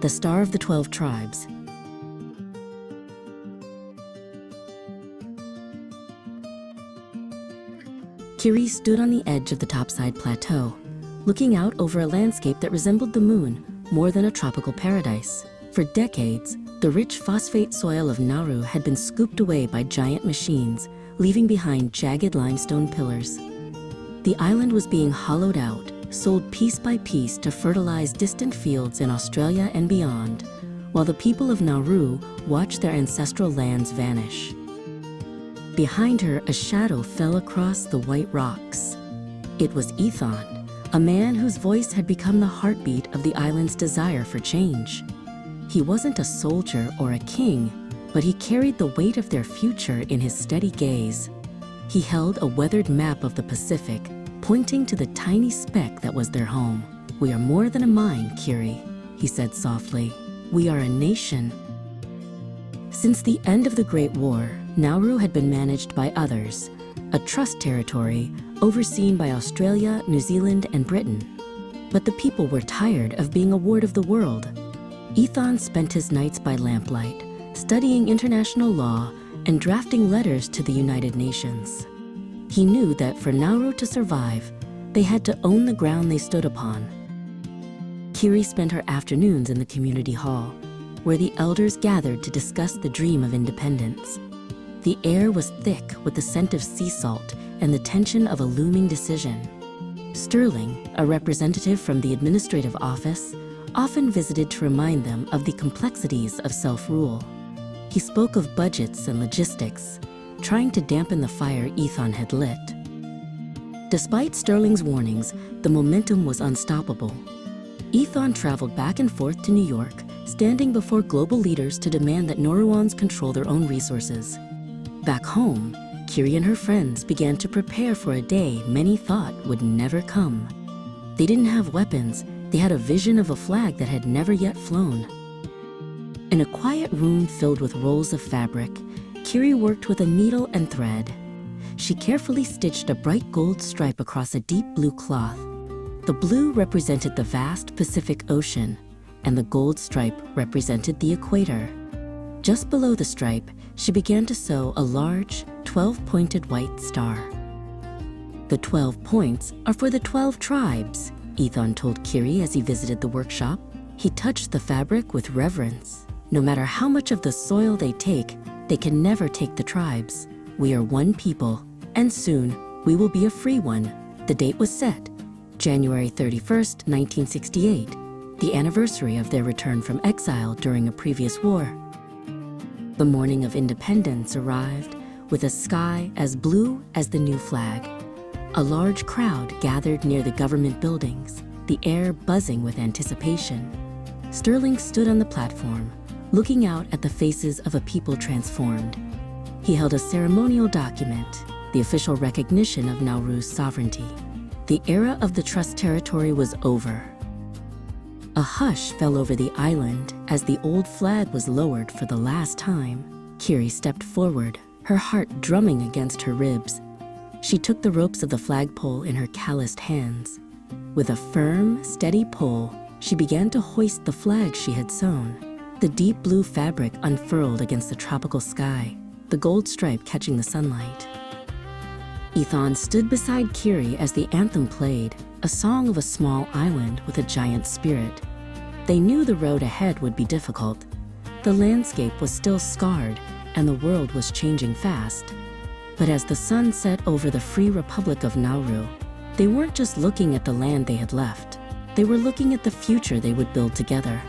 the Star of the 12 Tribes. Kiri stood on the edge of the topside plateau, looking out over a landscape that resembled the moon more than a tropical paradise. For decades, the rich phosphate soil of Nauru had been scooped away by giant machines, leaving behind jagged limestone pillars. The island was being hollowed out, sold piece by piece to fertilize distant fields in Australia and beyond, while the people of Nauru watched their ancestral lands vanish. Behind her, a shadow fell across the white rocks. It was Ethon, a man whose voice had become the heartbeat of the island's desire for change. He wasn't a soldier or a king, but he carried the weight of their future in his steady gaze. He held a weathered map of the Pacific, pointing to the tiny speck that was their home. "We are more than a mine, Kiri," he said softly. "We are a nation." Since the end of the Great War, Nauru had been managed by others, a trust territory overseen by Australia, New Zealand, and Britain. But the people were tired of being a ward of the world. Ethon spent his nights by lamplight, studying international law and drafting letters to the United Nations. He knew that for Nauru to survive, they had to own the ground they stood upon. Kiri spent her afternoons in the community hall, where the elders gathered to discuss the dream of independence. The air was thick with the scent of sea salt and the tension of a looming decision. Sterling, a representative from the administrative office, often visited to remind them of the complexities of self-rule. He spoke of budgets and logistics, trying to dampen the fire Ethon had lit. Despite Sterling's warnings, the momentum was unstoppable. Ethon traveled back and forth to New York, standing before global leaders to demand that Nauruans control their own resources. Back home, Kiri and her friends began to prepare for a day many thought would never come. They didn't have weapons, they had a vision of a flag that had never yet flown. In a quiet room filled with rolls of fabric, Kiri worked with a needle and thread. She carefully stitched a bright gold stripe across a deep blue cloth. The blue represented the vast Pacific Ocean, and the gold stripe represented the equator. Just below the stripe, she began to sew a large, 12-pointed white star. "The 12 points are for the 12 tribes," Ethon told Kiri as he visited the workshop. He touched the fabric with reverence. "No matter how much of the soil they take, they can never take the tribes. We are one people, and soon we will be a free one." The date was set, January 31st, 1968, the anniversary of their return from exile during a previous war. The morning of independence arrived with a sky as blue as the new flag. A large crowd gathered near the government buildings, the air buzzing with anticipation. Sterling stood on the platform, looking out at the faces of a people transformed. He held a ceremonial document, the official recognition of Nauru's sovereignty. The era of the trust territory was over. A hush fell over the island as the old flag was lowered for the last time. Kiri stepped forward, her heart drumming against her ribs. She took the ropes of the flagpole in her calloused hands. With a firm, steady pull, she began to hoist the flag she had sewn. The deep blue fabric unfurled against the tropical sky, the gold stripe catching the sunlight. Ethon stood beside Kiri as the anthem played, a song of a small island with a giant spirit. They knew the road ahead would be difficult. The landscape was still scarred, and the world was changing fast. But as the sun set over the Free Republic of Nauru, they weren't just looking at the land they had left. They were looking at the future they would build together.